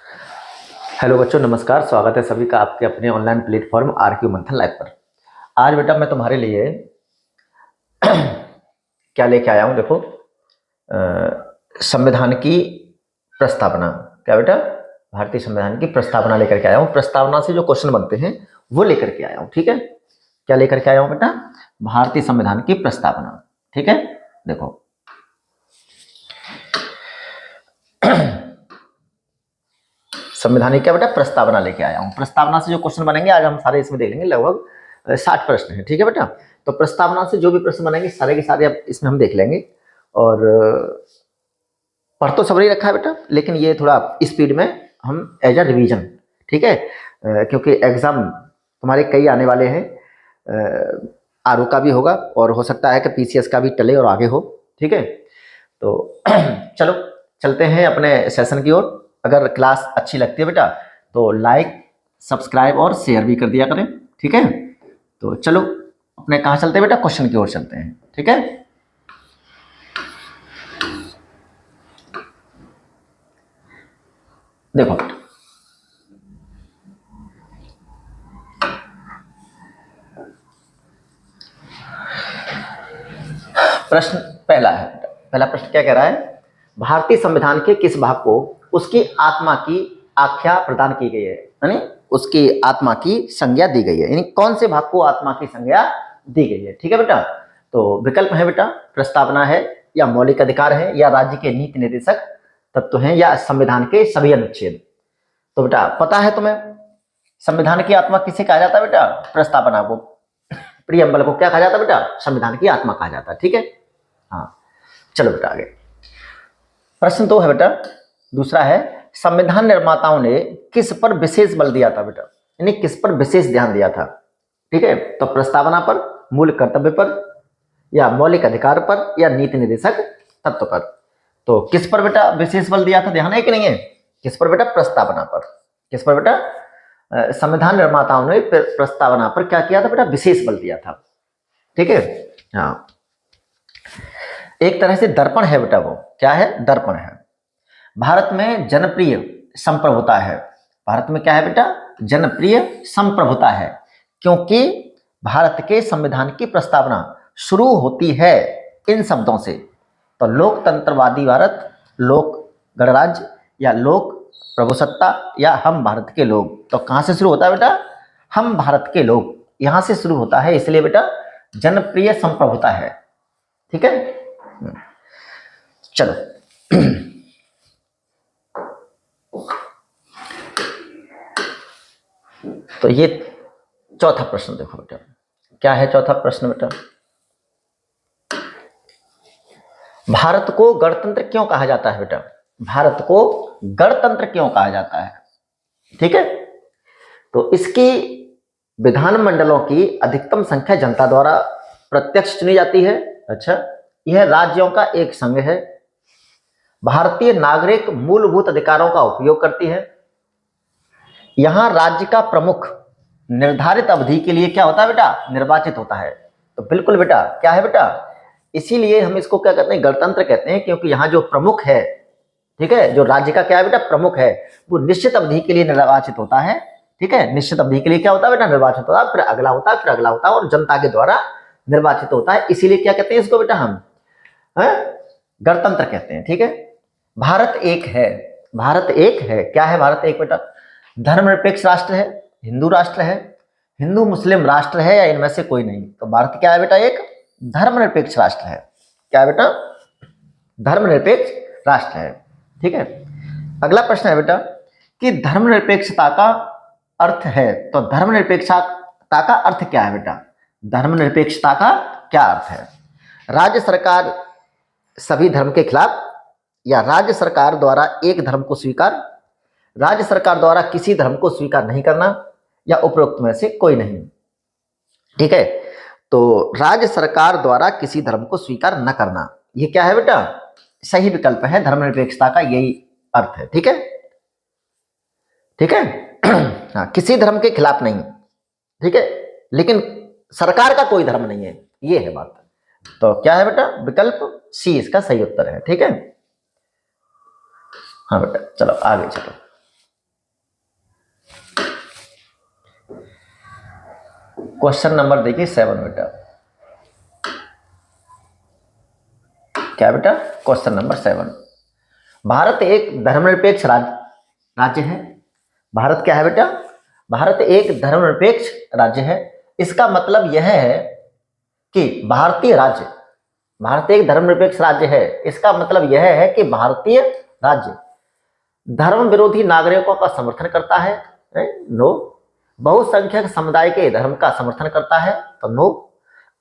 Hello बच्चों, नमस्कार। स्वागत है सभी का आपके अपने ऑनलाइन प्लेटफॉर्म आरक्यू मंथन लाइव पर। आज बेटा मैं तुम्हारे लिए क्या लेके आया हूँ, देखो। संविधान की प्रस्तावना। क्या बेटा? भारतीय संविधान की प्रस्तावना लेकर के आया हूँ। प्रस्तावना से जो क्वेश्चन बनते हैं वो लेकर के आया हूँ, ठीक है। क्या लेकर के आया हूँ बेटा? भारतीय संविधान की प्रस्तावना, ठीक है। देखो संवैधानिक क्या बेटा? प्रस्तावना लेके आया हूँ। प्रस्तावना से जो क्वेश्चन बनेंगे आज हम सारे इसमें देख लेंगे। लगभग 60 प्रश्न है, ठीक है बेटा। तो प्रस्तावना से जो भी प्रश्न बनेंगे सारे के सारे अब इसमें हम देख लेंगे। और पढ़ तो सब ही रखा है बेटा, लेकिन ये थोड़ा स्पीड में हम एज अ रिवीजन, ठीक है। क्योंकि एग्जाम तुम्हारे कई आने वाले हैं। आरओ का भी होगा और हो सकता है कि पीसीएस का भी टले और आगे हो, ठीक है। तो चलो चलते हैं अपने सेशन की ओर। अगर क्लास अच्छी लगती है बेटा तो लाइक, सब्सक्राइब और शेयर भी कर दिया करें, ठीक है। तो चलो अपने कहाँ चलते हैं बेटा? क्वेश्चन की ओर चलते हैं, ठीक है। देखो प्रश्न पहला है। पहला प्रश्न क्या कह रहा है? भारतीय संविधान के किस भाग को उसकी आत्मा की आख्या प्रदान की गई है, यानी उसकी आत्मा की संज्ञा दी गई है, यानी कौन से भाग को आत्मा की संज्ञा दी गई है, ठीक है बेटा। तो विकल्प है बेटा, प्रस्तावना है, या मौलिक अधिकार है, या राज्य के नीति निर्देशक तत्व हैं, या संविधान के सभी अनुच्छेद। तो बेटा पता है तुम्हें संविधान की आत्मा किसे कहा जाता है बेटा? प्रस्तावना को, प्रियम्बल को क्या कहा जाता है बेटा? संविधान की आत्मा कहा जाता है, ठीक है। हाँ चलो बेटा आगे। प्रश्न 2 है बेटा, दूसरा है, संविधान निर्माताओं ने किस पर विशेष बल दिया था बेटा, यानी किस पर विशेष ध्यान दिया था, ठीक है। तो प्रस्तावना पर, मूल कर्तव्य पर, या मौलिक अधिकार पर, या नीति निर्देशक तत्व पर। तो किस पर बेटा विशेष बल दिया था, ध्यान है कि नहीं है? किस पर बेटा? प्रस्तावना पर। किस पर बेटा? संविधान निर्माताओं ने प्रस्तावना पर क्या किया था बेटा? विशेष बल दिया था, ठीक है। हाँ, एक तरह से दर्पण है बेटा। वो क्या है? दर्पण है। भारत में जनप्रिय संप्रभुता है। भारत में क्या है बेटा? जनप्रिय संप्रभुता है, क्योंकि भारत के संविधान की प्रस्तावना शुरू होती है इन शब्दों से। तो लोकतंत्रवादी भारत, लोक गणराज्य, या लोक प्रभुसत्ता, या हम भारत के लोग। तो कहां से शुरू होता है बेटा? हम भारत के लोग, यहां से शुरू होता है, इसलिए बेटा जनप्रिय संप्रभुता है, ठीक है। चलो तो ये चौथा प्रश्न देखो बेटा। क्या है चौथा प्रश्न बेटा? भारत को गणतंत्र क्यों कहा जाता है बेटा? भारत को गणतंत्र क्यों कहा जाता है, ठीक है। तो इसकी विधानमंडलों की अधिकतम संख्या जनता द्वारा प्रत्यक्ष चुनी जाती है। अच्छा, यह राज्यों का एक संघ है। भारतीय नागरिक मूलभूत अधिकारों का उपयोग करती है। यहां राज्य का प्रमुख निर्धारित अवधि के लिए क्या होता है बेटा? निर्वाचित होता है। तो बिल्कुल बेटा क्या है बेटा? इसीलिए हम इसको क्या कहते हैं? गणतंत्र कहते हैं, क्योंकि यहाँ जो प्रमुख है, ठीक है, जो राज्य का क्या है बेटा? प्रमुख है, वो निश्चित अवधि के लिए निर्वाचित होता है, ठीक है। निश्चित अवधि के लिए क्या होता है बेटा? निर्वाचित होता है, फिर अगला होता है, फिर अगला होता है, और जनता के द्वारा निर्वाचित होता है। इसीलिए क्या कहते हैं इसको बेटा? हम गणतंत्र कहते हैं, ठीक है। भारत एक है। भारत एक है। क्या है भारत एक बेटा? धर्मनिरपेक्ष राष्ट्र है, हिंदू राष्ट्र है, हिंदू मुस्लिम राष्ट्र है, या इनमें से कोई नहीं। तो भारत क्या है बेटा? एक धर्मनिरपेक्ष राष्ट्र है। क्या है बेटा? धर्मनिरपेक्ष राष्ट्र है, ठीक है। अगला प्रश्न है बेटा कि धर्मनिरपेक्षता का अर्थ है। तो धर्मनिरपेक्षता का अर्थ क्या है बेटा? धर्मनिरपेक्षता का क्या अर्थ है? राज्य सरकार सभी धर्म के खिलाफ, या राज्य सरकार द्वारा एक धर्म को स्वीकार, राज्य सरकार द्वारा किसी धर्म को स्वीकार नहीं करना, या उपरोक्त में से कोई नहीं, ठीक है। तो राज्य सरकार द्वारा किसी धर्म को स्वीकार न करना, ये क्या है बेटा? सही विकल्प है। धर्मनिरपेक्षता का यही अर्थ है, ठीक है, ठीक है। हाँ, किसी धर्म के खिलाफ नहीं, ठीक है, लेकिन सरकार का कोई धर्म नहीं है, ये है बात। तो क्या है बेटा? विकल्प सी इसका सही उत्तर है, ठीक है। हाँ बेटा चलो आगे चलो। क्वेश्चन नंबर देखिए 7 बेटा। क्या बेटा? Question number 7। भारत एक धर्मनिरपेक्ष राज्य है। भारत क्या है बेटा? भारत एक धर्मनिरपेक्ष राज्य है। इसका मतलब यह है कि भारत एक धर्मनिरपेक्ष राज्य है। इसका मतलब यह है कि भारतीय राज्य धर्म विरोधी नागरिकों का समर्थन करता है, नो। बहुसंख्यक समुदाय के धर्म का समर्थन करता है, तो नो।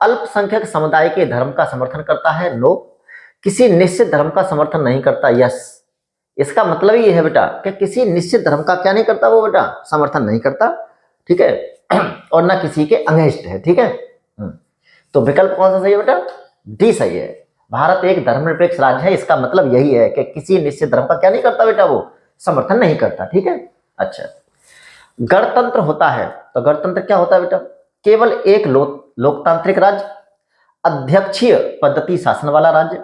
अल्पसंख्यक समुदाय के धर्म का समर्थन करता है, नो। किसी निश्चित धर्म का समर्थन नहीं करता, यस। इसका मतलब ये है बेटा कि किसी निश्चित धर्म का क्या नहीं करता वो बेटा? समर्थन नहीं करता, ठीक है। और ना किसी के अगेंस्ट है, ठीक है। तो विकल्प कौन सा सही है बेटा? डी सही है। भारत एक धर्मनिरपेक्ष राज्य है, इसका मतलब यही है कि किसी निश्चित धर्म का क्या नहीं करता बेटा? वो समर्थन नहीं करता, ठीक है। अच्छा, गणतंत्र होता है तो गणतंत्र क्या होता है बेटा? केवल एक लोकतांत्रिक राज्य, अध्यक्षीय पद्धति शासन वाला राज्य,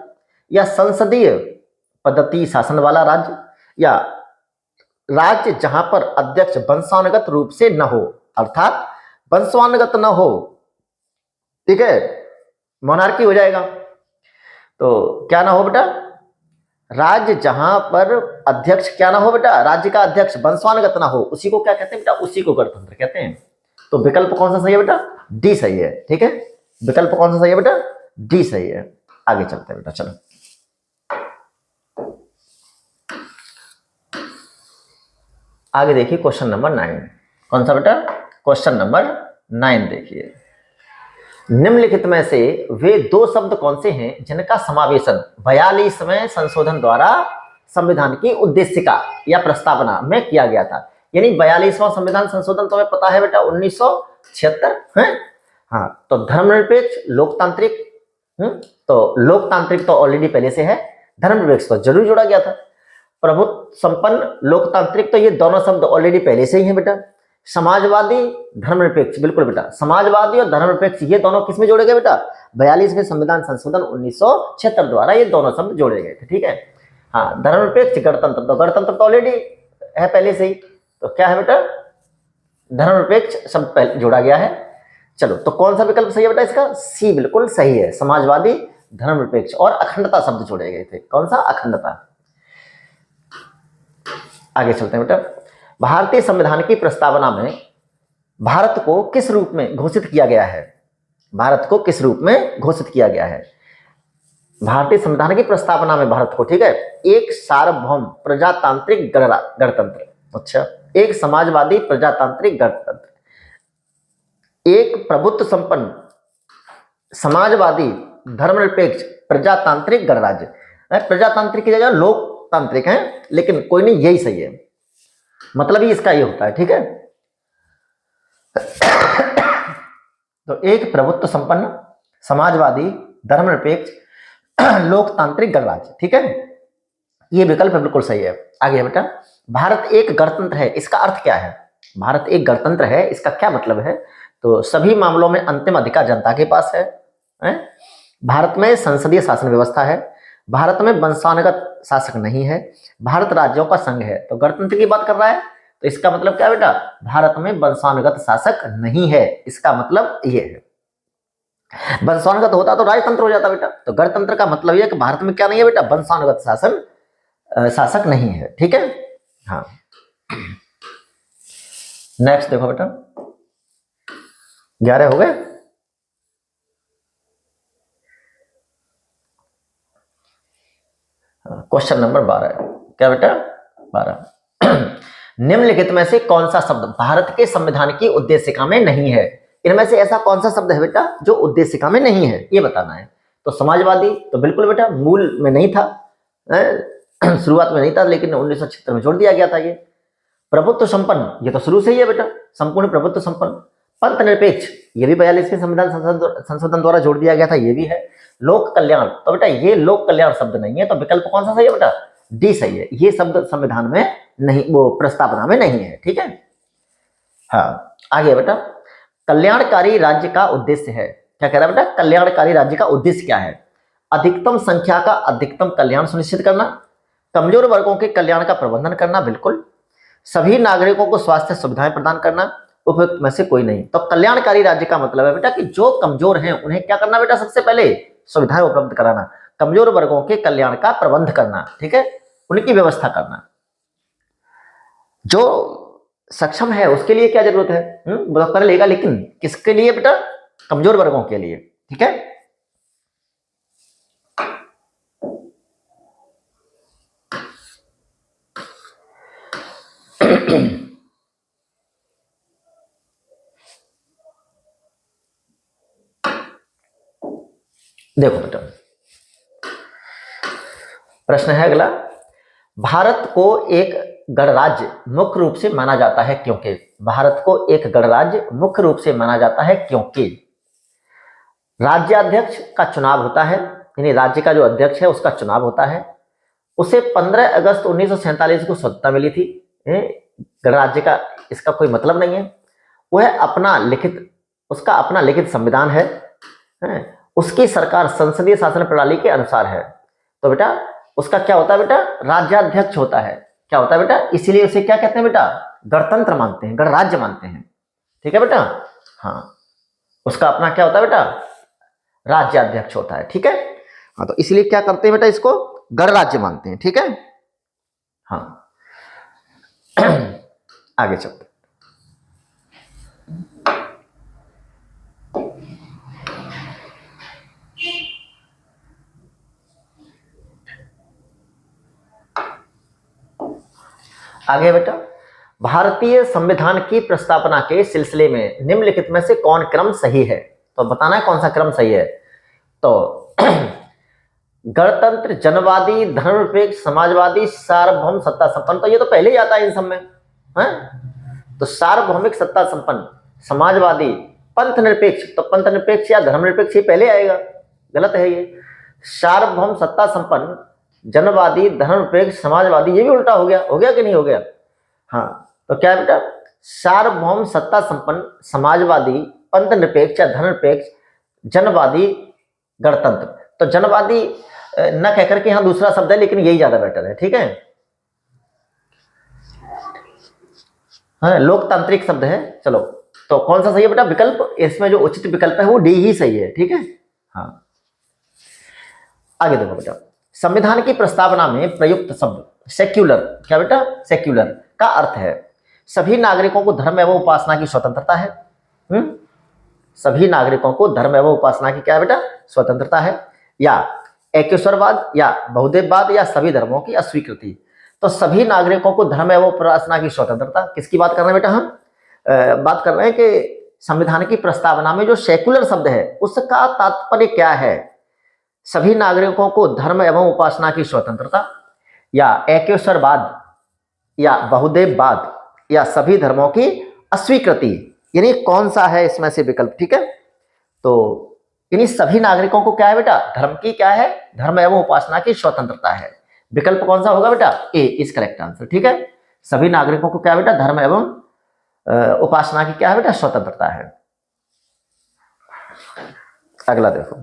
या संसदीय पद्धति शासन वाला राज्य, या राज्य जहां पर अध्यक्ष वंशानुगत रूप से न हो, अर्थात वंशानुगत न हो, ठीक है, मोनार्की हो जाएगा। तो क्या ना हो बेटा? राज्य जहां पर अध्यक्ष क्या ना हो बेटा? राज्य का अध्यक्ष वंशानुगत ना हो, उसी को क्या कहते हैं बेटा? उसी को गणतंत्र कहते हैं। तो विकल्प कौन सा सही है बेटा? डी सही है, ठीक है। विकल्प कौन सा सही है बेटा? डी सही है। आगे चलते हैं बेटा, चलो। आगे देखिए क्वेश्चन नंबर 9। कौन सा बेटा? क्वेश्चन नंबर 9 देखिए। निम्नलिखित में से वे दो शब्द कौन से हैं जिनका समावेशन 42वें संशोधन द्वारा संविधान की उद्देशिका या प्रस्तावना में किया गया था? यानी 42वां संविधान संशोधन तुम्हें पता है बेटा 1976 है। हाँ, तो धर्मनिरपेक्ष, लोकतांत्रिक, तो लोकतांत्रिक तो ऑलरेडी पहले से है, धर्मनिरपेक्ष तो जरूर जोड़ा गया था। प्रभुत्व संपन्न, लोकतांत्रिक, तो ये दोनों शब्द ऑलरेडी पहले से ही हैं बेटा। समाजवादी, धर्मनिरपेक्ष, बिल्कुल बेटा, समाजवादी और धर्मनिरपेक्ष ये दोनों किस में जोड़े गए बेटा? 42वें संविधान संशोधन 1976 द्वारा ये दोनों शब्द जोड़े गए थे, ठीक है। हाँ, धर्मनिरपेक्ष, गणतंत्र, तो गणतंत्र तो ऑलरेडी है पहले से ही, तो क्या है बेटा? धर्मनिरपेक्ष शब्द पहले जोड़ा गया है। चलो, तो कौन सा विकल्प सही है बेटा इसका? सी बिल्कुल सही है। समाजवादी, धर्मनिरपेक्ष और अखंडता शब्द जोड़े गए थे। कौन सा? अखंडता। आगे चलते हैं बेटा। भारतीय संविधान की प्रस्तावना में भारत को किस रूप में घोषित किया गया है? भारत को किस रूप में घोषित किया गया है? भारतीय संविधान की प्रस्तावना में भारत को, ठीक है, एक सार्वभौम प्रजातांत्रिक गणतंत्र, अच्छा, एक समाजवादी प्रजातांत्रिक गणतंत्र, एक प्रभुत्व संपन्न समाजवादी धर्मनिरपेक्ष प्रजातांत्रिक गणराज्य। प्रजातांत्रिक की जगह लोकतांत्रिक है, लेकिन कोई नहीं, यही सही है, मतलब ही इसका ये होता है, ठीक है। तो एक प्रभुत्व संपन्न समाजवादी धर्मनिरपेक्ष लोकतांत्रिक गणराज्य, ठीक है, ये विकल्प बिल्कुल सही है। आगे बेटा, भारत एक गणतंत्र है, इसका अर्थ क्या है? भारत एक गणतंत्र है, इसका क्या मतलब है? तो सभी मामलों में अंतिम अधिकार जनता के पास है? भारत में संसदीय शासन व्यवस्था है, भारत में वंशानुगत शासक नहीं है, भारत राज्यों का संघ है। तो गणतंत्र की बात कर रहा है, तो इसका मतलब क्या बेटा? भारत में वंशानुगत शासक नहीं है, इसका मतलब ये है। वंशानुगत होता तो राजतंत्र हो जाता बेटा। तो गणतंत्र का मतलब यह कि भारत में क्या नहीं है बेटा? वंशानुगत शासक नहीं है, ठीक है। हाँ, नेक्स्ट देखो बेटा, 11 हो गए। क्वेश्चन नंबर 12 है। क्या बेटा? 12। निम्नलिखित में से कौन सा शब्द भारत के संविधान की उद्देशिका में नहीं है? इनमें से ऐसा कौन सा शब्द है बेटा जो उद्देशिका में नहीं है, ये बताना है। तो समाजवादी तो बिल्कुल बेटा मूल में नहीं था, शुरुआत में नहीं था, लेकिन 1976 में जोड़ दिया गया था। ये प्रभुत्व संपन्न, ये तो शुरू से ही है बेटा, संपूर्ण प्रभुत्व संपन्न। पंथ निरपेक्ष, ये भी 42वें संविधान संशोधन द्वारा जोड़ दिया गया था, ये भी है। लोक कल्याण, तो बेटा ये लोक कल्याण शब्द नहीं है, तो विकल्प कौन सा सही है बेटा? डी सही है। ये शब्द संविधान में नहीं, वो प्रस्तावना में नहीं है, ठीक है। हाँ, आगे बेटा, कल्याणकारी राज्य का उद्देश्य है। क्या कह रहा है बेटा? कल्याणकारी राज्य का उद्देश्य क्या है? अधिकतम संख्या का अधिकतम कल्याण सुनिश्चित करना, कमजोर वर्गों के कल्याण का प्रबंधन करना, बिल्कुल, सभी नागरिकों को स्वास्थ्य सुविधाएं प्रदान करना, उपयुक्त में से कोई नहीं। तो कल्याणकारी राज्य का मतलब है बेटा कि जो कमजोर हैं उन्हें क्या करना बेटा, सबसे पहले सुविधाएं उपलब्ध कराना, कमजोर वर्गों के कल्याण का प्रबंध करना, ठीक है, उनकी व्यवस्था करना। जो सक्षम है उसके लिए क्या जरूरत है, वो कर लेगा, लेकिन किसके लिए बेटा, कमजोर वर्गों के लिए, ठीक है। देखो बेटा, प्रश्न है अगला, भारत को एक गणराज्य मुख्य रूप से माना जाता है क्योंकि, भारत को एक गणराज्य मुख्य रूप से माना जाता है क्योंकि राज्याध्यक्ष का चुनाव होता है, यानी राज्य का जो अध्यक्ष है उसका चुनाव होता है। उसे 15 अगस्त 1947 को स्वतंत्रता मिली थी। गणराज्य का इसका कोई मतलब नहीं है। वह अपना लिखित, उसका अपना लिखित संविधान है। उसकी सरकार संसदीय शासन प्रणाली के अनुसार है। तो बेटा उसका क्या होता है बेटा, राज्याध्यक्ष होता है। क्या होता है बेटा, इसीलिए उसे क्या कहते हैं बेटा, गणतंत्र मानते हैं, गणराज्य मानते हैं, ठीक है बेटा। हाँ, उसका अपना क्या होता है बेटा, राज्याध्यक्ष होता है, ठीक है। हाँ, तो इसलिए क्या करते हैं बेटा, इसको गणराज्य मानते हैं, ठीक है। हाँ आगे चलते, आगे बेटा, भारतीय संविधान की प्रस्तावना के सिलसिले में निम्नलिखित में से कौन क्रम सही है। तो बताना है कौन सा क्रम सही है। तो गणतंत्र, जनवादी, धर्मनिरपेक्ष, समाजवादी, सार्वभौम, सत्ता संपन्न, तो ये तो पहले ही आता है इन सब में, है? तो सार्वभौमिक, सत्ता संपन्न, समाजवादी, पंथ निरपेक्ष, तो पंथ निरपेक्ष या धर्मनिरपेक्ष ये पहले आएगा, गलत है ये। सार्वभौम, सत्ता संपन्न, जनवादी, धर्मनिरपेक्ष, समाजवादी, ये भी उल्टा हो गया कि नहीं हो गया। हाँ, तो क्या है बेटा, सार्वभौम, सत्ता संपन्न, समाजवादी, पंथ निरपेक्ष या धर्मनिरपेक्ष, जनवादी, गणतंत्र। तो जनवादी न कहकर के यहां दूसरा शब्द है, लेकिन यही ज्यादा बेटर है, ठीक है। हाँ, लोकतांत्रिक शब्द है। चलो, तो कौन सा सही है बेटा विकल्प, इसमें जो उचित विकल्प है वो डी ही सही है, ठीक है। हाँ, आगे देखो बेटा, संविधान की प्रस्तावना में प्रयुक्त शब्द सेक्युलर, क्या बेटा, सेक्युलर का अर्थ है सभी नागरिकों को धर्म एवं उपासना की स्वतंत्रता है। सभी नागरिकों को धर्म एवं उपासना की क्या बेटा, स्वतंत्रता है, या एकेश्वरवाद या बहुदेववाद या सभी धर्मों की अस्वीकृति। तो सभी नागरिकों को धर्म एवं उपासना की स्वतंत्रता, किसकी बात कर रहे हैं बेटा हम, बात कर रहे हैं कि संविधान की प्रस्तावना में जो सेकुलर शब्द है उसका तात्पर्य क्या है, सभी नागरिकों को धर्म एवं उपासना की स्वतंत्रता, या एकेश्वरवाद या बहुदेववाद या सभी धर्मों की अस्वीकृति, यानी कौन सा है इसमें से विकल्प, ठीक है। तो यानी सभी नागरिकों को क्या है बेटा, धर्म की क्या है, धर्म एवं उपासना की स्वतंत्रता है। विकल्प कौन सा होगा बेटा, ए इज करेक्ट आंसर, ठीक है। सभी नागरिकों को क्या बेटा, धर्म एवं उपासना की क्या है बेटा, स्वतंत्रता है। अगला देखो,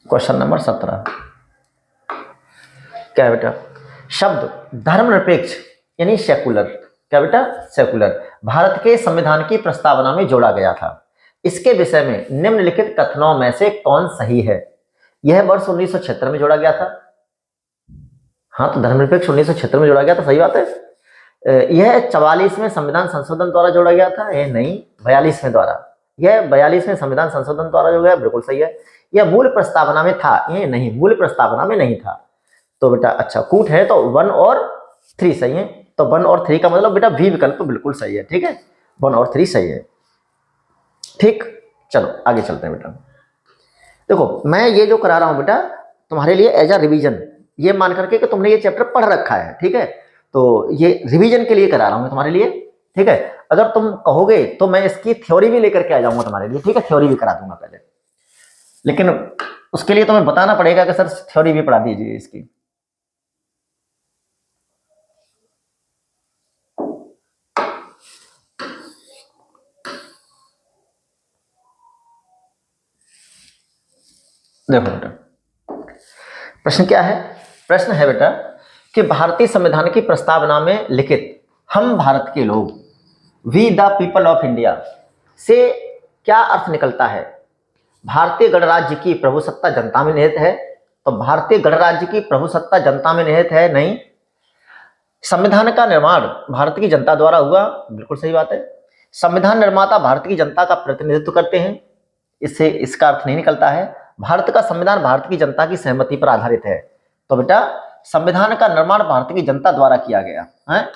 क्वेश्चन नंबर 17, क्या है बेटा, शब्द धर्मनिरपेक्ष यानी सेकुलर, क्या बेटा, सेकुलर भारत के संविधान की प्रस्तावना में जोड़ा गया था। इसके विषय में निम्नलिखित कथनों में से कौन सही है। यह वर्ष 1976 में जोड़ा गया था। हाँ, तो धर्मनिरपेक्ष 1976 में जोड़ा गया था, सही बात है। यह 44वें संविधान संशोधन द्वारा जोड़ा गया था, यह नहीं 42वें द्वारा, यह 42वें संविधान संशोधन द्वारा जो गया, बिल्कुल सही है। यह मूल प्रस्तावना में था, ये नहीं, मूल प्रस्तावना में नहीं था। तो बेटा अच्छा कूट है, तो 1 और 3 सही है। तो 1 और 3 का मतलब बेटा बी विकल्प बिल्कुल सही है, ठीक है, 1 और 3 सही है, ठीक। चलो आगे चलते हैं बेटा। देखो मैं ये जो करा रहा हूं बेटा तुम्हारे लिए एज अ रिवीजन, ये मान करके कि तुमने ये चैप्टर पढ़ रखा है, ठीक है, तो ये रिवीजन के लिए करा रहा हूं तुम्हारे लिए, ठीक है। अगर तुम कहोगे तो मैं इसकी थ्योरी भी लेकर के आ जाऊंगा तुम्हारे लिए, ठीक है, थ्योरी भी करा दूंगा पहले, लेकिन उसके लिए तुम्हें बताना पड़ेगा कि सर थ्योरी भी पढ़ा दीजिए इसकी। देखो बेटा, प्रश्न क्या है? प्रश्न है बेटा कि भारतीय संविधान की प्रस्तावना में लिखित हम भारत के लोग, we the people of India से क्या अर्थ निकलता है? भारतीय गणराज्य की प्रभुसत्ता जनता में निहित है, तो भारतीय गणराज्य की प्रभुसत्ता जनता में निहित है नहीं। संविधान का निर्माण भारत की जनता द्वारा हुआ, बिल्कुल सही बात है। संविधान निर्माता भारत की जनता का प्रतिनिधित्व करते हैं, इससे इसका अर्थ नहीं निकलता है। भारत का संविधान भारत की जनता की सहमति पर आधारित है, तो बेटा संविधान का निर्माण भारत की जनता द्वारा किया गया है।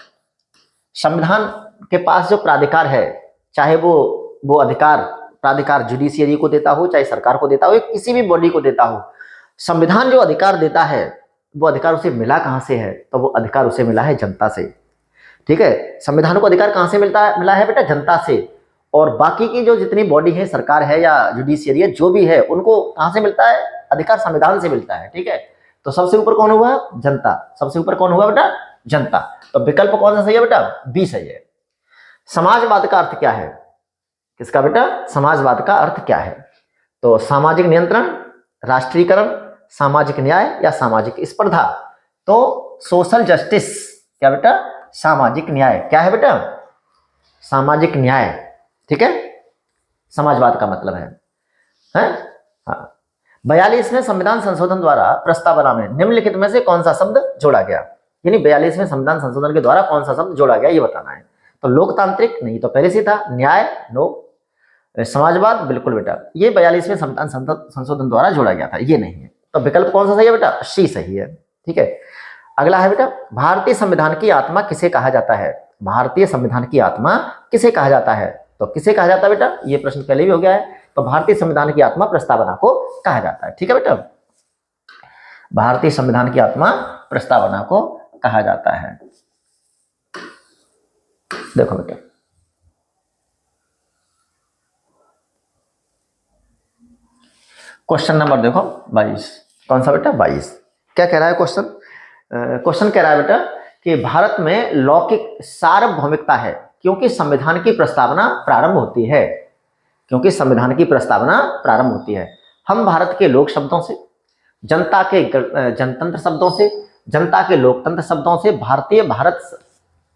संविधान के पास जो प्राधिकार है, चाहे वो अधिकार प्राधिकार जुडिशियरी को देता हो, चाहे सरकार को देता हो, किसी भी बॉडी को देता हो, संविधान जो अधिकार देता है वो अधिकार उसे मिला कहां से है? तो वो अधिकार उसे मिला है जनता से। ठीक है, संविधान को अधिकार कहां से मिला है बेटा? जनता से। और बाकी की जो जितनी बॉडी है, सरकार है या जुडिशियरी है, जो भी है, उनको कहां से मिलता है? अधिकार संविधान से मिलता है। ठीक है, तो सबसे ऊपर कौन हुआ? जनता। सबसे ऊपर कौन हुआ बेटा? जनता। तो विकल्प कौन सा सही है बेटा? बी सही है। समाजवाद का अर्थ क्या है? किसका बेटा? समाजवाद का अर्थ क्या है? तो सामाजिक नियंत्रण, राष्ट्रीयकरण, सामाजिक न्याय या सामाजिक स्पर्धा। तो सोशल जस्टिस। क्या बेटा? सामाजिक न्याय। क्या है बेटा? सामाजिक न्याय। ठीक है, समाजवाद का मतलब है। हाँ। 42वें संविधान संशोधन द्वारा प्रस्तावना में निम्नलिखित में से कौन सा शब्द जोड़ा गया? यानी 42वें संविधान संशोधन के द्वारा कौन सा शब्द जोड़ा गया, ये बताना है। तो लोकतांत्रिक नहीं, तो पहले से था। न्याय नो, समाजवाद बिल्कुल बेटा, ये 42वें संविधान संशोधन द्वारा जोड़ा गया था, ये नहीं है। तो विकल्प कौन सा सही है बेटा? सी सही है। ठीक है, अगला है बेटा, भारतीय संविधान की आत्मा किसे कहा जाता है? भारतीय संविधान की आत्मा किसे कहा जाता है? तो किसे कहा जाता है बेटा? ये प्रश्न पहले भी हो गया है। तो भारतीय संविधान की आत्मा प्रस्तावना को कहा जाता है। ठीक है बेटा, भारतीय संविधान की आत्मा प्रस्तावना को कहा जाता है। देखो बेटा, क्वेश्चन नंबर देखो 22। कौन सा बेटा? 22। क्या कह रहा है क्वेश्चन? क्वेश्चन कह रहा है बेटा कि भारत में लौकिक सार्वभौमिकता है क्योंकि संविधान की प्रस्तावना प्रारंभ होती है। क्योंकि संविधान की प्रस्तावना प्रारंभ होती है हम भारत के लोक शब्दों से, जनता के जनतंत्र शब्दों से, जनता के लोकतंत्र शब्दों से, भारतीय भारत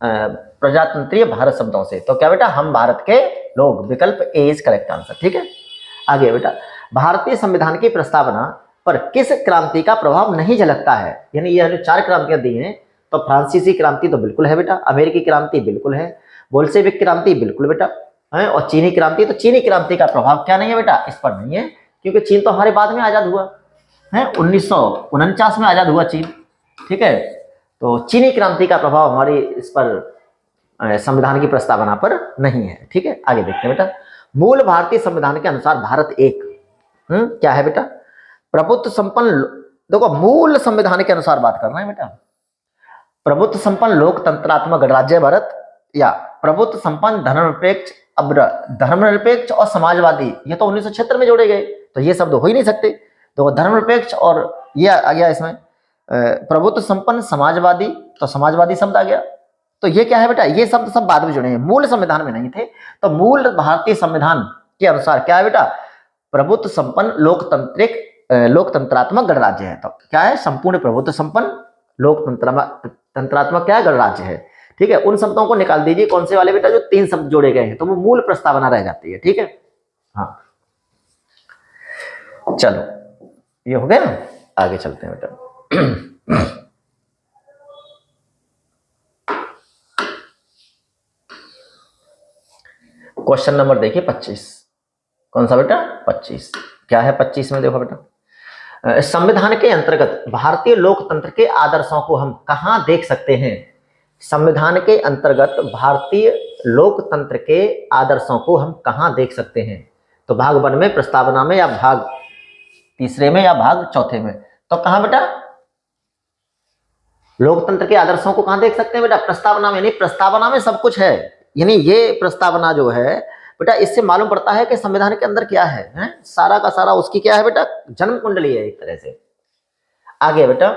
प्रजातंत्रीय भारत शब्दों से। तो क्या बेटा? हम भारत के लोग। विकल्प ए इज करेक्ट आंसर। ठीक है, आगे बेटा, भारतीय संविधान की प्रस्तावना पर किस क्रांति का प्रभाव नहीं झलकता है? यानी ये जो 4 क्रांतियां दी हैं, तो फ्रांसीसी क्रांति तो बिल्कुल है बेटा, अमेरिकी क्रांति बिल्कुल है, बोल्शेविक क्रांति बिल्कुल बेटा है, और चीनी क्रांति, तो चीनी क्रांति का प्रभाव क्या नहीं है बेटा? इस पर नहीं है, क्योंकि चीन तो हमारे बाद में आजाद हुआ है, 1949 में आजाद हुआ चीन। ठीक है, तो चीनी क्रांति का प्रभाव हमारी इस पर संविधान की प्रस्तावना पर नहीं है। ठीक है, आगे देखते हैं बेटा, मूल भारतीय संविधान के अनुसार भारत एक क्या है बेटा? प्रभुत्व संपन्न। देखो, मूल संविधान के अनुसार बात कर रहे हैं बेटा, प्रभुत्व संपन्न लोकतंत्रात्मक गणराज्य भारत या प्रभुत्व संपन्न धर्मनिरपेक्ष, अब धर्मनिरपेक्ष और समाजवादी, ये तो 1976 में जोड़े गए, तो ये शब्द हो ही नहीं सकते। तो धर्मनिरपेक्ष और ये आ गया इसमें प्रभुत्व संपन्न समाजवादी, तो समाजवादी शब्द आ गया। तो ये क्या है बेटा? ये शब्द सब बाद में जुड़े हैं, मूल संविधान में नहीं थे। तो मूल भारतीय संविधान के अनुसार क्या है बेटा? प्रभुत्व संपन्न लोकतंत्रात्मक गणराज्य है। तो क्या है? संपूर्ण प्रभुत्व संपन्न लोकतंत्रात्मक क्या है? गणराज्य है। ठीक है, उन शब्दों को निकाल दीजिए, कौन से वाले बेटा? जो 3 शब्द जोड़े गए हैं, तो वो मूल प्रस्तावना रह जाती है। ठीक है, हाँ चलो, ये हो गया ना, आगे चलते हैं बेटा। क्वेश्चन नंबर देखिए 25। कौन सा बेटा? 25। क्या है 25 में? देखो बेटा, संविधान के अंतर्गत भारतीय लोकतंत्र के आदर्शों को हम कहां देख सकते हैं? संविधान के अंतर्गत भारतीय लोकतंत्र के आदर्शों को हम कहां देख सकते हैं? तो भाग 1 में, प्रस्तावना में, या भाग 3 में, या भाग 4 में? तो कहां बेटा? लोकतंत्र के आदर्शों को कहां देख सकते हैं बेटा? प्रस्तावना में। नहीं, प्रस्तावना में सब कुछ है। यानी ये प्रस्तावना जो है बेटा, इससे मालूम पड़ता है कि संविधान के अंदर क्या है? सारा का सारा उसकी क्या है बेटा? जन्म कुंडली है एक तरह से। आगे बेटा,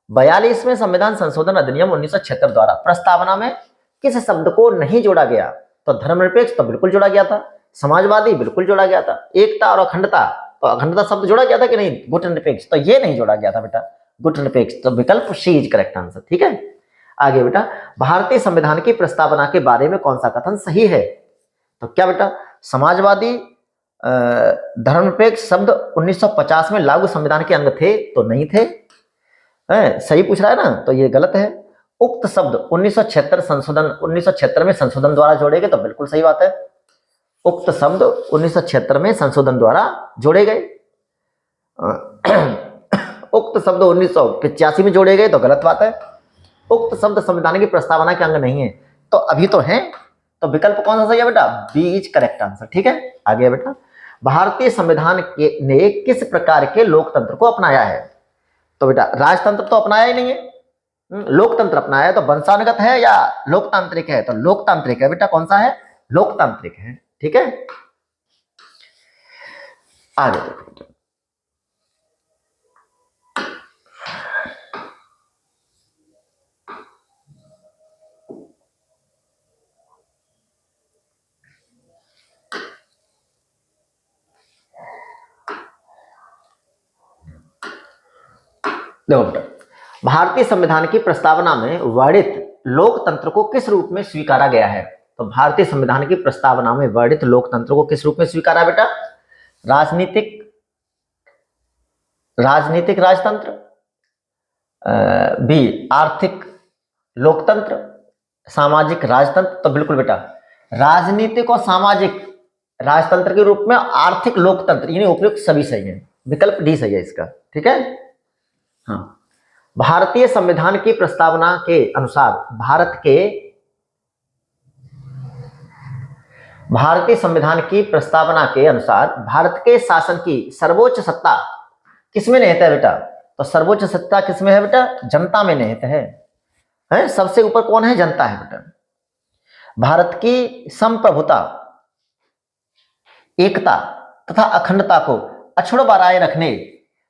42वें संविधान संशोधन अधिनियम 1976 द्वारा प्रस्तावना में किस शब्द को नहीं जोड़ा गया? तो धर्मनिरपेक्ष तो बिल्कुल जोड़ा गया था, समाजवादी बिल्कुल जोड़ा गया था, एकता और अखंडता तो अखंडता शब्द जोड़ा गया था कि नहीं, गुट निरपेक्ष, तो ये नहीं जोड़ा गया था बेटा, गुट निरपेक्ष, तो विकल्प सी इज करेक्ट आंसर। ठीक है, आगे बेटा, भारतीय संविधान की प्रस्तावना के बारे में कौन सा कथन सही है? तो क्या बेटा, समाजवादी धर्मनिरपेक्ष शब्द 1950 में लागू संविधान के अंग थे? तो नहीं थे। सही पूछ रहा है ना, तो ये गलत है। उक्त शब्द 1976 संशोधन 1976 में संशोधन द्वारा जोड़े गए? तो बिल्कुल सही बात है, उक्त शब्द 1976 में संशोधन द्वारा जोड़े गए। उक्त शब्द 1985 में जोड़े गए? तो गलत बात है। उक्त शब्द संविधान की प्रस्तावना के अंग नहीं है? तो अभी तो है, तो विकल्प कौन सा सही है बेटा? B is correct answer. ठीक है, आगे बेटा, भारतीय संविधान ने किस प्रकार के लोकतंत्र को अपनाया है? तो बेटा राजतंत्र तो अपनाया ही नहीं है, लोकतंत्र अपनाया है। तो वंशानुगत है या लोकतांत्रिक है? तो लोकतांत्रिक है बेटा। कौन सा है? लोकतांत्रिक है। ठीक है, आगे देखो, देखो बेटा, भारतीय संविधान की प्रस्तावना में वर्णित लोकतंत्र को किस रूप में स्वीकारा गया है? तो भारतीय संविधान की प्रस्तावना में वर्णित लोकतंत्र को किस रूप में स्वीकारा बेटा? राजनीतिक राजतंत्र, बी आर्थिक लोकतंत्र, सामाजिक राजतंत्र। तो बिल्कुल बेटा राजनीतिक और सामाजिक राजतंत्र के रूप में आर्थिक लोकतंत्र, यानी उपयुक्त सभी सही है, विकल्प डी सही है इसका। ठीक है, हाँ, भारतीय संविधान की प्रस्तावना के अनुसार भारतीय संविधान की प्रस्तावना के अनुसार भारत के शासन की सर्वोच्च सत्ता किसमें निहित है बेटा? तो सर्वोच्च सत्ता किसमें है बेटा? जनता में निहित है? सबसे ऊपर कौन है? जनता है बेटा। भारत की संप्रभुता, एकता तथा अखंडता को अक्षुण्ण बनाए रखने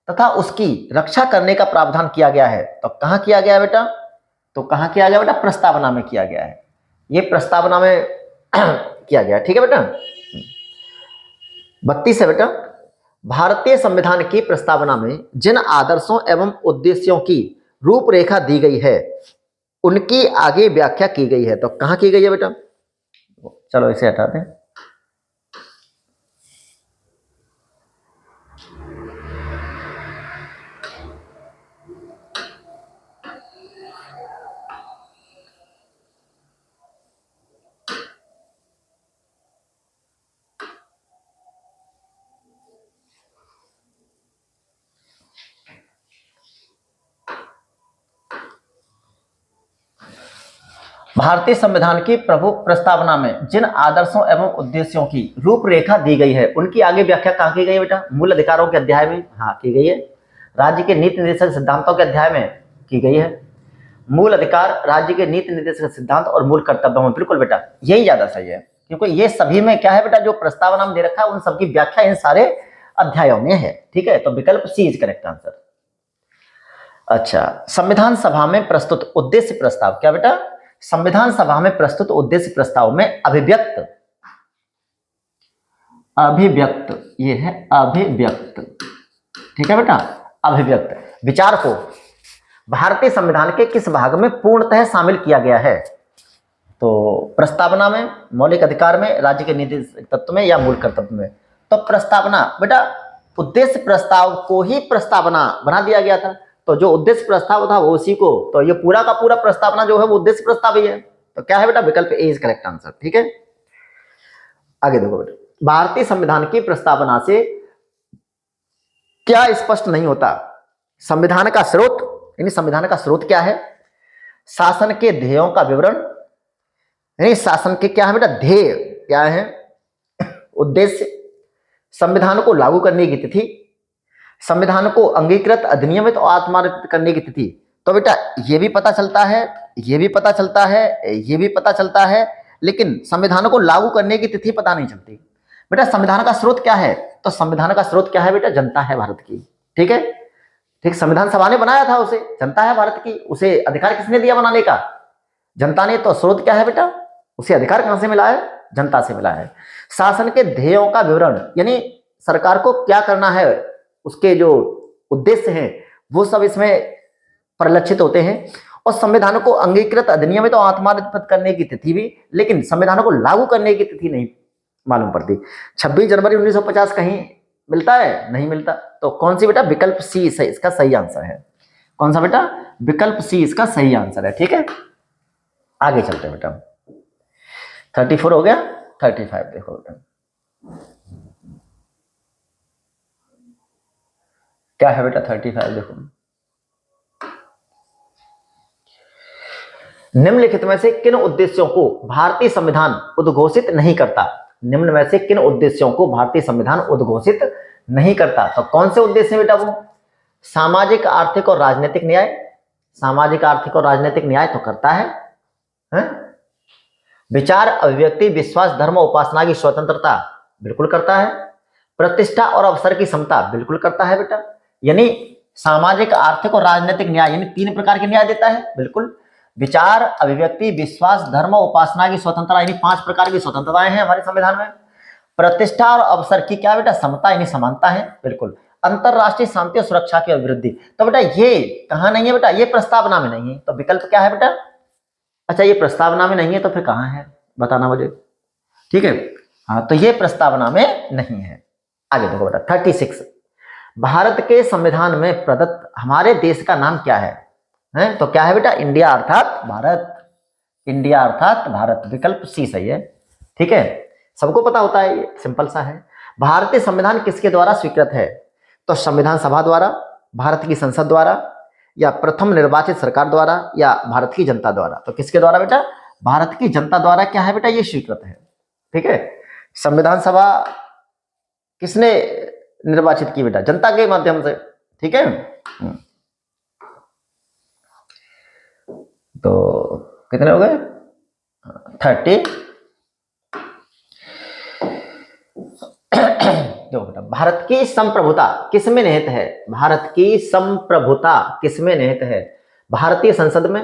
तथा उसकी रक्षा करने का प्रावधान किया गया है। तो कहां किया गया बेटा? तो कहां किया गया बेटा? प्रस्तावना में किया गया है, ये प्रस्तावना में किया गया। ठीक है बेटा, 32 है बेटा, भारतीय संविधान की प्रस्तावना में जिन आदर्शों एवं उद्देश्यों की रूपरेखा दी गई है उनकी आगे व्याख्या की गई है। तो कहां की गई है बेटा? चलो इसे हटा दें। भारतीय संविधान की प्रस्तावना में जिन आदर्शों एवं उद्देश्यों की रूपरेखा दी गई है उनकी आगे व्याख्या कहाँ की गई है बेटा? मूल अधिकारों के अध्याय में हाँ की गई है। राज्य के नीति निर्देशक सिद्धांतों के अध्याय में की गई है। मूल अधिकार, राज्य के नीति निर्देशक सिद्धांत और मूल कर्तव्यों में। बिल्कुल बेटा यही ज्यादा सही है, क्योंकि ये सभी में क्या है बेटा, जो प्रस्तावना में दे रखा है उन सबकी व्याख्या इन सारे अध्यायों में है। ठीक है, तो विकल्प सी इज करेक्ट आंसर। अच्छा, संविधान सभा में प्रस्तुत उद्देश्य प्रस्ताव, क्या बेटा? संविधान सभा में प्रस्तुत उद्देश्य प्रस्ताव में अभिव्यक्त, ये है अभिव्यक्त। ठीक है बेटा, अभिव्यक्त विचार को भारतीय संविधान के किस भाग में पूर्णतः शामिल किया गया है? तो प्रस्तावना में, मौलिक अधिकार में, राज्य के नीति तत्व में या मूल कर्तव्य में? तो प्रस्तावना बेटा, उद्देश्य प्रस्ताव को ही प्रस्तावना बना दिया गया था, तो जो उद्देश्य प्रस्ताव था वो उसी को, तो ये पूरा का पूरा प्रस्तावना जो है वो उद्देश्य प्रस्ताव ही है। तो क्या है बेटा? विकल्प ए इज करेक्ट आंसर। ठीक है, आगे देखो बेटा, भारतीय संविधान की प्रस्तावना से क्या स्पष्ट नहीं होता? संविधान का स्रोत, यानी संविधान का स्रोत क्या है? शासन के ध्येयों का विवरण, यानी शासन के क्या है बेटा? ध्येय क्या है? उद्देश्य, संविधान को लागू करने की तिथि, संविधान को अंगीकृत, अधिनियमित और आत्मान्वित करने की तिथि। तो बेटा ये भी पता चलता है, ये भी पता चलता है, ये भी पता चलता है, लेकिन संविधान को लागू करने की तिथि पता नहीं चलती। बेटा संविधान का स्रोत क्या है? तो संविधान का स्रोत क्या है बेटा? जनता है भारत की। ठीक है, ठीक, संविधान सभा ने बनाया था उसे, जनता है भारत की, उसे अधिकार किसने दिया बनाने का? जनता ने। तो स्रोत क्या है बेटा? उसे अधिकार कहां से मिला है? जनता से मिला है। शासन के ध्येयों का विवरण, यानी सरकार को क्या करना है, उसके जो उद्देश्य हैं वो सब इसमें परिलक्षित होते हैं। और संविधान को अंगीकृत अधिनियमित और आत्मान्वित करने की तिथि भी, लेकिन संविधान को लागू करने की तिथि नहीं मालूम पड़ती। 26 जनवरी 1950 कहीं मिलता है? नहीं मिलता। तो कौन सी बेटा? विकल्प सी इसका सही आंसर है। कौन सा बेटा? विकल्प सी इसका सही आंसर है। ठीक है, आगे चलते हैं बेटा। 34 हो गया, 35 देखो बेटा क्या है बेटा। 35 देखो, निम्नलिखित में से किन उद्देश्यों को भारतीय संविधान उद्घोषित नहीं करता? निम्न में से किन उद्देश्यों को भारतीय संविधान उद्घोषित नहीं करता? तो कौन से उद्देश्य है बेटा वो? सामाजिक, आर्थिक और राजनीतिक न्याय। सामाजिक, आर्थिक और राजनीतिक न्याय तो करता है, विचार, अभिव्यक्ति, विश्वास, धर्म, उपासना की स्वतंत्रता बिल्कुल करता है। प्रतिष्ठा और अवसर की समता बिल्कुल करता है बेटा। यानी सामाजिक, आर्थिक और राजनीतिक न्याय, यानी 3 प्रकार के न्याय देता है बिल्कुल। विचार, अभिव्यक्ति, विश्वास, धर्म, उपासना की स्वतंत्रता, यानी 5 प्रकार की स्वतंत्रताएं हैं हमारे संविधान में। प्रतिष्ठा और अवसर की क्या बेटा? समता, यानी समानता है बिल्कुल। अंतरराष्ट्रीय शांति और सुरक्षा की अभिवृद्धि। तो बेटा ये कहां नहीं है बेटा? ये प्रस्तावना में नहीं है। तो विकल्प क्या है बेटा? अच्छा, ये प्रस्तावना में नहीं है तो फिर कहां है बताना मुझे। ठीक है, हाँ, तो ये प्रस्तावना में नहीं है। आगे देखो बेटा 36, भारत के संविधान में प्रदत्त हमारे देश का नाम क्या है? तो क्या है बेटा? इंडिया अर्थात भारत। इंडिया अर्थात भारत, विकल्प सी सही है। ठीक है, सबको पता होता है, ये सिंपल सा है। भारतीय संविधान किसके द्वारा स्वीकृत है? तो संविधान सभा द्वारा, भारत की संसद द्वारा, या प्रथम निर्वाचित सरकार द्वारा, या भारत की जनता द्वारा। तो किसके द्वारा बेटा? भारत की जनता द्वारा क्या है बेटा? ये स्वीकृत है। ठीक है, संविधान सभा किसने निर्वाचित की बेटा? जनता के माध्यम से। ठीक है, तो कितने हो गए? 30। देखो बेटा, भारत की संप्रभुता किसमें निहित है? भारत की संप्रभुता किसमें निहित है? भारतीय संसद में,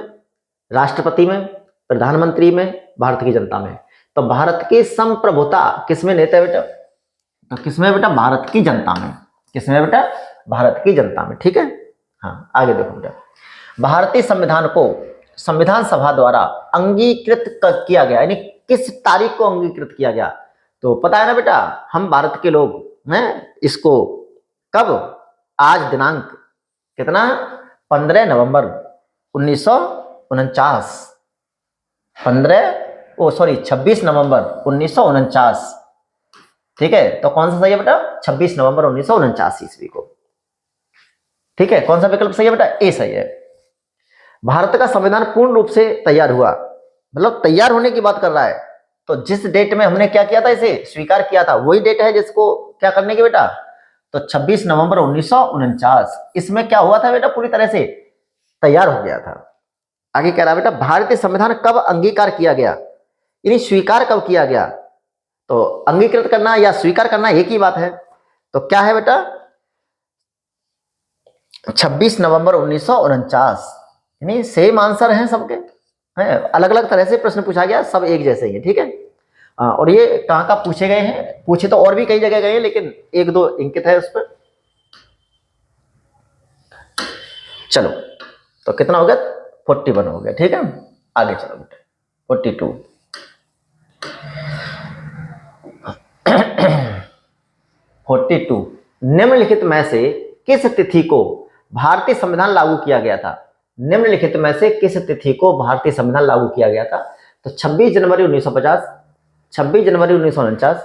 राष्ट्रपति में, प्रधानमंत्री में, भारत की जनता में। तो भारत की संप्रभुता किसमें निहित है बेटा? तो किसमें बेटा? भारत की जनता में। किसमें बेटा? भारत की जनता में। ठीक है, हाँ, आगे देखो बेटा, भारतीय संविधान को संविधान सभा द्वारा अंगीकृत किया गया, यानी किस तारीख को अंगीकृत किया गया? तो पता है ना बेटा, हम भारत के लोग हैं, इसको कब? आज दिनांक कितना? 15 नवंबर 1949। 26 नवंबर 1949। ठीक है, तो कौन सा सही है बेटा? 26 नवंबर 1949 ईस्वी को। ठीक है, कौन सा विकल्प सही है बेटा? ए सही है। भारत का संविधान पूर्ण रूप से तैयार हुआ, मतलब तैयार होने की बात कर रहा है, तो जिस डेट में हमने क्या किया था, इसे स्वीकार किया था, वही डेट है जिसको क्या करने की बेटा? तो 26 नवंबर 1949। इसमें क्या हुआ था बेटा? पूरी तरह से तैयार हो गया था। आगे कह रहा बेटा, भारतीय संविधान कब अंगीकार किया गया, यानी स्वीकार कब किया गया? तो अंगीकृत करना या स्वीकार करना एक ही बात है। तो क्या है बेटा? 26 नवंबर 1949, यानी सेम आंसर है सबके, है, अलग अलग तरह से प्रश्न पूछा गया, सब एक जैसे ही है। ठीक है, और ये कहाँ का पूछे गए हैं? पूछे तो और भी कई जगह गए हैं, लेकिन 1-2 इंकित है उस पर। चलो, तो कितना हो गया? 41 हो गया। ठीक है, आगे चलो बेटा 42। 42, निम्नलिखित में से किस तिथि को भारतीय संविधान लागू किया गया था? निम्नलिखित में से किस तिथि को भारतीय संविधान लागू किया गया था? तो 26 जनवरी 1950, 26 जनवरी 1949,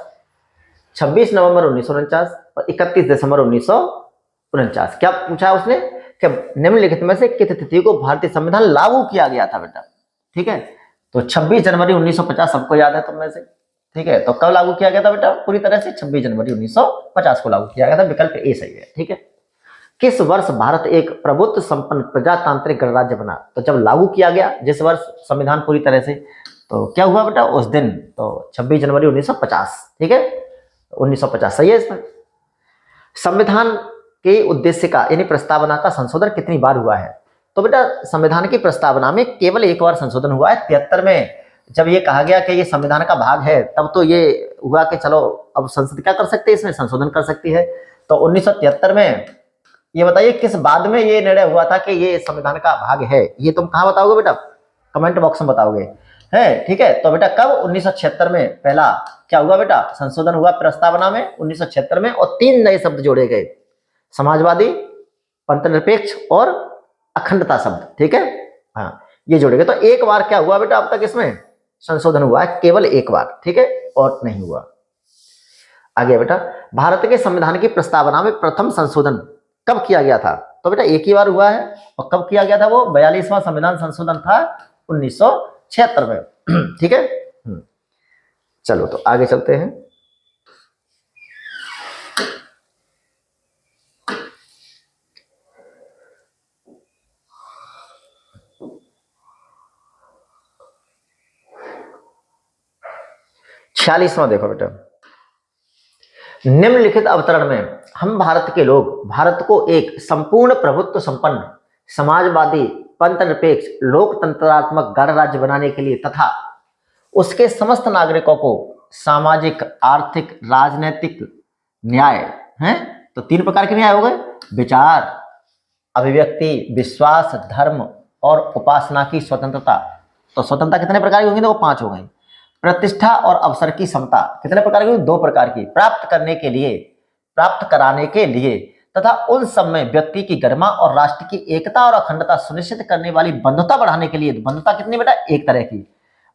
26 नवंबर 1949 और 31 दिसंबर 1949। क्या पूछा उसने कि निम्नलिखित में से किस तिथि को भारतीय संविधान लागू किया गया था बेटा? ठीक है, तो 26 जनवरी 1950 सबको याद है तुम में से। ठीक है, तो कब लागू किया गया था बेटा? पूरी तरह से 26 जनवरी 1950 को लागू किया गया था। विकल्प ए सही है। ठीक है, किस वर्ष भारत एक प्रभुत्व संपन्न प्रजातांत्रिक गणराज्य बना? तो जब लागू किया गया जिस वर्ष संविधान पूरी तरह से, तो क्या हुआ बेटा उस दिन? तो 26 जनवरी 1950। ठीक है, 1950 सही है। इसमें संविधान के उद्देश्य का, यानी प्रस्तावना का संशोधन कितनी बार हुआ है? तो बेटा संविधान की प्रस्तावना में केवल एक बार संशोधन हुआ है, 73 में जब ये कहा गया कि ये संविधान का भाग है, तब तो ये हुआ कि चलो अब संसद क्या कर सकती है, इसमें संशोधन कर सकती है। तो 1973 में ये बताइए किस बाद में ये निर्णय हुआ था कि ये संविधान का भाग है, ये तुम कहाँ बताओगे बेटा, कमेंट बॉक्स में बताओगे, है ठीक है। तो बेटा कब, 1976 में पहला क्या हुआ बेटा, संशोधन हुआ प्रस्तावना में 1976 में, और 3 नए शब्द जोड़े गए, समाजवादी, पंथनिरपेक्ष और अखंडता शब्द, ठीक है। हाँ, ये जोड़े गए। तो एक बार क्या हुआ बेटा अब तक इसमें संशोधन हुआ है, केवल एक बार, ठीक है, और नहीं हुआ। आगे बेटा, भारत के संविधान की प्रस्तावना में प्रथम संशोधन कब किया गया था, तो बेटा एक ही बार हुआ है, और कब किया गया था, वो 42वां संविधान संशोधन था 1976 में, ठीक है। चलो तो आगे चलते हैं। छियालीसवां देखो बेटा, निम्नलिखित अवतरण में हम भारत के लोग भारत को एक संपूर्ण प्रभुत्व संपन्न समाजवादी पंथनिरपेक्ष लोकतंत्रात्मक गणराज्य बनाने के लिए तथा उसके समस्त नागरिकों को सामाजिक आर्थिक राजनीतिक न्याय है, तो 3 प्रकार के न्याय हो गए, विचार, अभिव्यक्ति, विश्वास, धर्म और उपासना की स्वतंत्रता। तो स्वतंत्रता कितने प्रकार की होंगी, तो वो 5 हो गई। प्रतिष्ठा और अवसर की समता कितने प्रकार की, 2 प्रकार की, प्राप्त कराने के लिए तथा उन सब में व्यक्ति की गरिमा और राष्ट्र की एकता और अखंडता सुनिश्चित करने वाली बंधुता बढ़ाने के लिए, बंधुता कितनी बेटा, एक तरह की,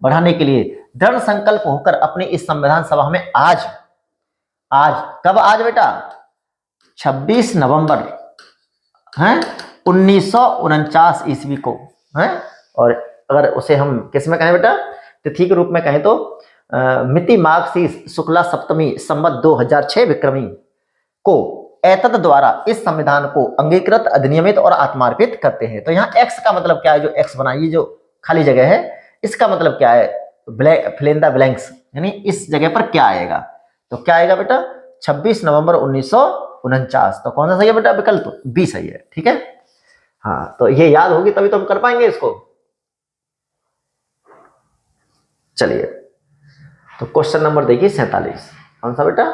बढ़ाने के लिए दृढ़ संकल्प होकर अपने इस संविधान सभा में आज कब, आज बेटा 26 नवंबर है 1949 ईस्वी को है। और अगर उसे हम किस में कहें बेटा, तिथि के रूप में कहें तो मिति माघ शीष शुक्ला सप्तमी संवत 2006 विक्रमी को एतद द्वारा इस संविधान को अंगीकृत, अधिनियमित और आत्मार्पित करते हैं। तो यहाँ एक्स का मतलब क्या है, जो एक्स बना, ये जो खाली जगह है इसका मतलब क्या है, फिल इन द ब्लैंक्स, यानी इस जगह पर क्या आएगा, तो क्या आएगा बेटा 26 नवंबर 1949। तो कौन सा सही है बेटा, विकल्प बी सही है, ठीक है। हाँ, तो ये याद होगी तभी तो हम कर पाएंगे इसको। चलिए, तो क्वेश्चन नंबर देखिए 47, कौन सा बेटा,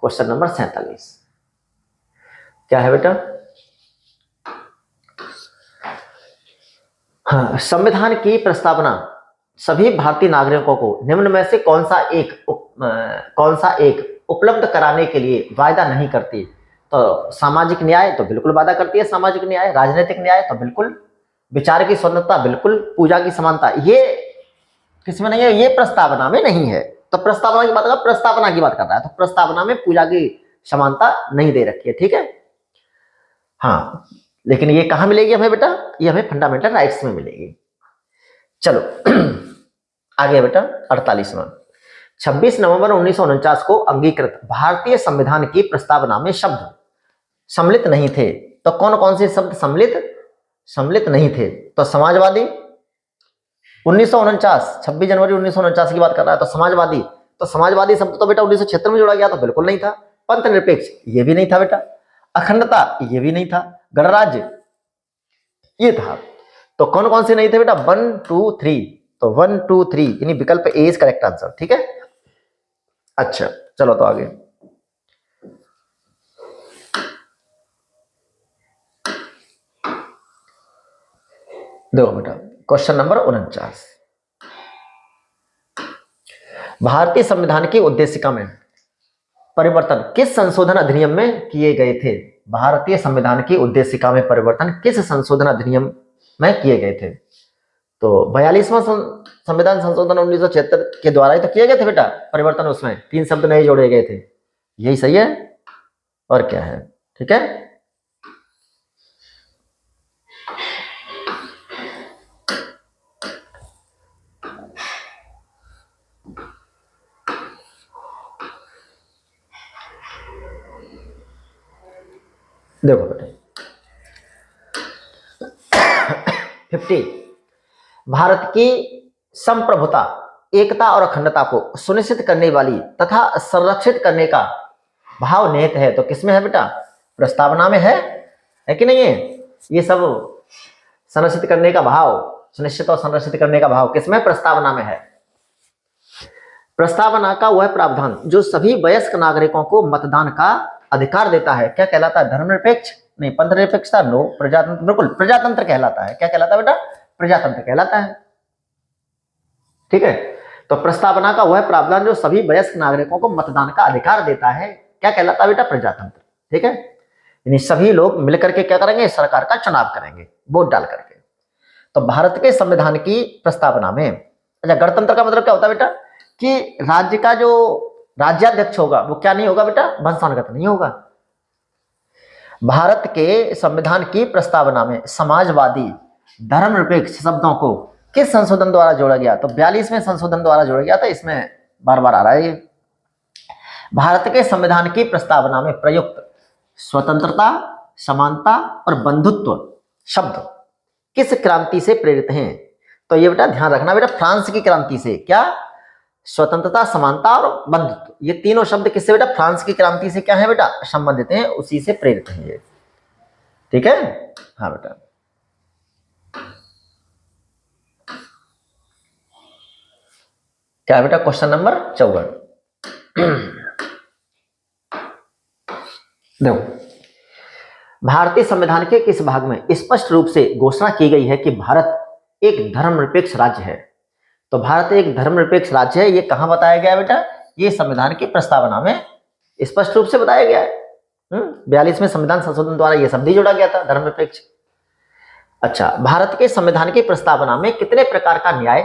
क्वेश्चन नंबर 47 क्या है बेटा, हाँ, संविधान की प्रस्तावना सभी भारतीय नागरिकों को निम्न में से कौन सा एक उपलब्ध कराने के लिए वायदा नहीं करती। तो सामाजिक न्याय तो बिल्कुल वादा करती है, सामाजिक न्याय, राजनीतिक न्याय तो बिल्कुल, विचार की स्वतंत्रता बिल्कुल, पूजा की समानता ये किसमें नहीं है, ये प्रस्तावना में नहीं है। तो प्रस्तावना की बात कर, प्रस्तावना की बात कर रहा है, तो प्रस्तावना में पूजा की समानता नहीं दे रखी है, ठीक है। हाँ, लेकिन ये कहाँ मिलेगी हमें बेटा, ये हमें फंडामेंटल राइट्स में मिलेगी। चलो आगे बेटा 48वां, 26 नवंबर 1949 को अंगीकृत भारतीय संविधान की प्रस्तावना में शब्द सम्मिलित नहीं थे। तो कौन कौन से शब्द सम्मिलित नहीं थे, तो समाजवादी 1949, 26 जनवरी 1949 की बात कर रहा है, तो समाजवादी शब्द तो बेटा 1976 में जोड़ा गया, तो बिल्कुल नहीं था। पंथनिरपेक्ष ये भी नहीं था बेटा, अखंडता ये भी नहीं था, गणराज्य ये था। तो कौन कौन से नहीं थे बेटा, 1 2 3, तो 1 2 3 यानी विकल्प ए इज करेक्ट आंसर, ठीक है। अच्छा चलो तो आगे, देखो बेटा क्वेश्चन नंबर 49, भारतीय संविधान की उद्देशिका में परिवर्तन किस संशोधन अधिनियम में किए गए थे। भारतीय संविधान की उद्देशिका में परिवर्तन किस संशोधन अधिनियम में किए गए थे। तो 42वां संविधान संशोधन 1976 के द्वारा ही तो किए गए थे बेटा परिवर्तन, उसमें 3 शब्द नए जोड़े गए थे, यही सही है और क्या है, ठीक है। देखो बेटा 50, भारत की संप्रभुता, एकता और अखंडता को सुनिश्चित करने वाली तथा संरक्षित करने का भाव निहित है। तो किसमें है बेटा, प्रस्तावना में है कि नहीं है। ये सब संरक्षित करने का भाव, सुनिश्चित और संरक्षित करने का भाव किसमें, प्रस्तावना में है। प्रस्तावना का वह प्रावधान जो सभी वयस्क नागरिकों को मतदान का अधिकार देता है क्या कहलाता है? धर्मनिरपेक्ष नहीं, पंथनिरपेक्षता नो, प्रजातंत्र बिल्कुल प्रजातंत्र कहलाता है। क्या कहलाता है बेटा? प्रजातंत्र कहलाता है। ठीक है, तो प्रस्तावना का वह प्रावधान जो सभी वयस्क नागरिकों को मतदान का अधिकार देता है क्या कहलाता है बेटा? प्रजातंत्र। ठीक है, यानी सभी लोग मिलकर के क्या करेंगे? सरकार का चुनाव करेंगे वोट डाल करके। तो भारत के संविधान की प्रस्तावना में, अच्छा गणतंत्र का मतलब क्या होता है बेटा? कि राज्य का जो राज्याध्यक्ष होगा वो क्या नहीं होगा बेटा? वंशानुगत नहीं होगा। भारत के संविधान की प्रस्तावना में समाजवादी धर्मनिरपेक्ष शब्दों को किस संशोधन द्वारा जोड़ा गया? तो 42वें संशोधन द्वारा जोड़ा गया था। इसमें बार बार आ रहा है ये। भारत के संविधान की प्रस्तावना में प्रयुक्त स्वतंत्रता, समानता और बंधुत्व शब्द किस क्रांति से प्रेरित हैं? तो ये बेटा ध्यान रखना बेटा, फ्रांस की क्रांति से। क्या? स्वतंत्रता, समानता और बंधुत्व, ये तीनों शब्द किससे बेटा? फ्रांस की क्रांति से क्या है बेटा? संबंधित हैं, उसी से प्रेरित हैं ये। ठीक है, हाँ बेटा। क्या है बेटा? Question number 54। देखो, भारतीय संविधान के किस भाग में स्पष्ट रूप से घोषणा की गई है कि भारत एक धर्मनिरपेक्ष राज्य है? तो भारत एक धर्मनिरपेक्ष राज्य है, ये कहां बताया गया है बेटा? ये संविधान की प्रस्तावना में स्पष्ट रूप से बताया गया है। 42वें संविधान संशोधन द्वारा ये शब्द ही जोड़ा गया था, धर्मनिरपेक्ष। अच्छा, भारत के संविधान की प्रस्तावना में कितने प्रकार का न्याय?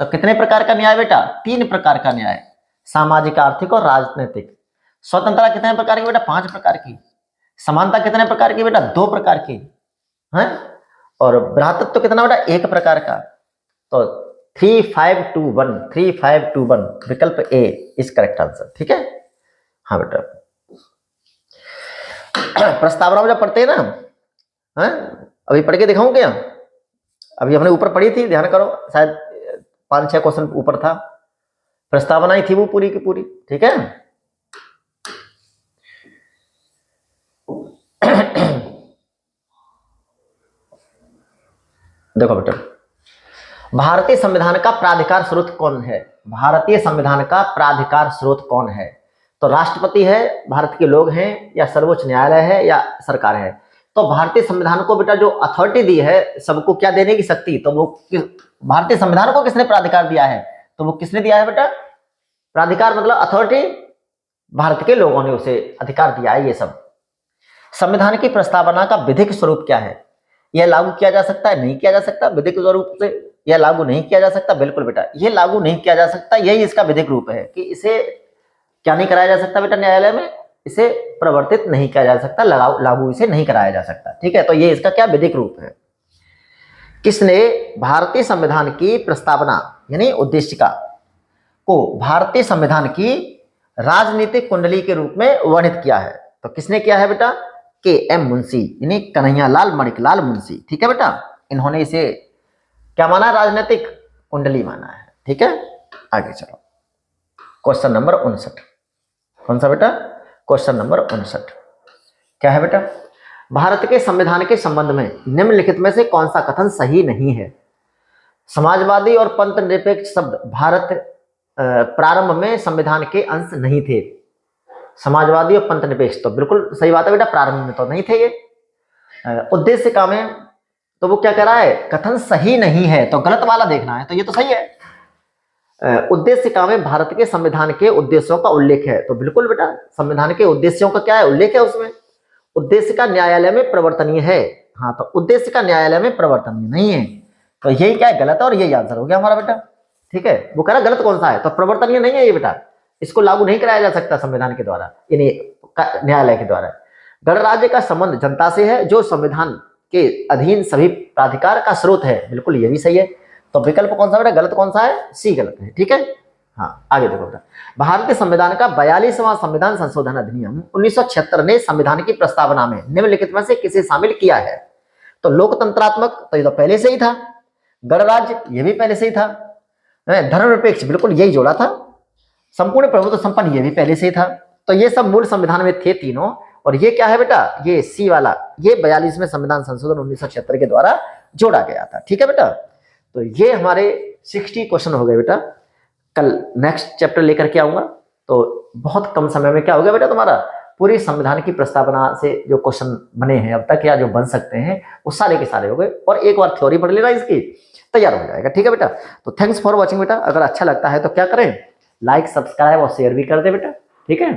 तो कितने प्रकार का न्याय बेटा? 3 प्रकार का न्याय, सामाजिक, आर्थिक और राजनीतिक। स्वतंत्रता कितने प्रकार की बेटा? 5 प्रकार की। समानता कितने प्रकार की बेटा? 2 प्रकार की है। और भ्रातृत्व कितना बेटा? 1 प्रकार का। तो 3521 विकल्प ए इज करेक्ट आंसर। ठीक है, हाँ बेटा। प्रस्तावना में जब पढ़ते हैं ना, है अभी पढ़ के दिखाऊं क्या? अभी हमने ऊपर पढ़ी थी, ध्यान करो, शायद 5-6 क्वेश्चन ऊपर था। प्रस्तावना ही थी वो पूरी की पूरी। ठीक है, देखो बेटा, भारतीय संविधान का प्राधिकार स्रोत कौन है? भारतीय संविधान का प्राधिकार स्रोत कौन है? तो राष्ट्रपति है, भारत के लोग हैं, या सर्वोच्च न्यायालय है, या सरकार है? तो भारतीय संविधान को बेटा जो अथॉरिटी दी है सबको क्या देने की शक्ति, तो वो भारतीय संविधान को किसने प्राधिकार दिया है? तो वो किसने दिया है बेटा? प्राधिकार मतलब अथॉरिटी, भारत के लोगों ने उसे अधिकार दिया है। ये सब संविधान की प्रस्तावना का विधिक स्वरूप क्या है? यह लागू किया जा सकता है, नहीं किया जा सकता? विधिक स्वरूप से यह लागू नहीं किया जा सकता? बिल्कुल बेटा, यह लागू नहीं किया जा सकता। यही इसका विधिक रूप है कि इसे क्या नहीं कराया जा सकता बेटा? न्यायालय में इसे प्रवर्तित नहीं किया जा सकता, लागू इसे नहीं कराया जा सकता। ठीक है, तो ये इसका क्या विधिक रूप है। किसने भारतीय संविधान की प्रस्तावना यानी उद्देशिका को भारतीय संविधान की राजनीतिक कुंडली के रूप में वर्णित किया है? तो किसने किया है बेटा? के.एम. मुंशी यानी कन्हैयालाल मणिकलाल मुंशी। ठीक है बेटा, इन्होंने इसे क्या माना? राजनीतिक कुंडली माना है। ठीक है, आगे चलो। Question number 59। कौन सा बेटा? क्वेश्चन नंबर 59 क्या है बेटा? भारत के संविधान के संबंध में निम्नलिखित में से कौन सा कथन सही नहीं है? समाजवादी और पंथ निरपेक्ष शब्द भारत प्रारंभ में संविधान के अंश नहीं थे। समाजवादी और पंथ निरपेक्ष तो बिल्कुल सही बात है बेटा, प्रारंभ में तो नहीं थे ये। उद्देशिका में तो वो क्या कह रहा है? कथन सही नहीं है, तो गलत वाला देखना है, तो ये तो सही है। उद्देशिका में भारत के संविधान के उद्देश्यों का उल्लेख है, तो बिल्कुल बेटा संविधान के उद्देश्यों का क्या है? उल्लेख है उसमें। उद्देशिका न्यायालय में प्रवर्तनीय है, हाँ, तो उद्देशिका न्यायालय में प्रवर्तनीय नहीं है, तो यही क्या है? गलत है, और यही आंसर हो गया हमारा बेटा। ठीक है, वो कह रहा गलत कौन सा है? तो प्रवर्तनीय नहीं है ये बेटा, इसको लागू नहीं कराया जा सकता संविधान के द्वारा, यानी न्यायालय के द्वारा। गणराज्य का संबंध जनता से है, जो संविधान के अधीन सभी प्राधिकार का स्रोत है, बिल्कुल ये भी सही है। तो विकल्प कौन सा बेटा? गलत कौन सा है? सी गलत है। ठीक है, हाँ आगे देखो बेटा। भारतीय संविधान का 42वां संविधान संशोधन अधिनियम 1976 ने संविधान की प्रस्तावना में निम्नलिखित में से किसे शामिल किया है? तो लोकतंत्रात्मक, तो ये तो पहले से ही था। गणराज्य, ये भी पहले से ही था। धर्मनिरपेक्ष, बिल्कुल यही जोड़ा था। संपूर्ण प्रभुत्व संपन्न, ये भी पहले से ही था। तो ये सब मूल संविधान में थे तीनों। और ये क्या है बेटा? ये सी वाला, ये 42वें संविधान संशोधन 1976 के द्वारा जोड़ा गया था। ठीक है बेटा, तो ये हमारे 60 क्वेश्चन हो गए बेटा। कल नेक्स्ट चैप्टर लेकर के आऊंगा। तो बहुत कम समय में क्या हो गया बेटा तुम्हारा, पूरी संविधान की प्रस्तावना से जो क्वेश्चन बने हैं अब तक या जो बन सकते हैं वो सारे के सारे हो गए, और एक बार थ्योरी पढ़ लेना इसकी, तैयार हो जाएगा। ठीक है बेटा, तो थैंक्स फॉर वॉचिंग बेटा। अगर अच्छा लगता है तो क्या करें, लाइक सब्सक्राइब और शेयर भी कर दे बेटा। ठीक है।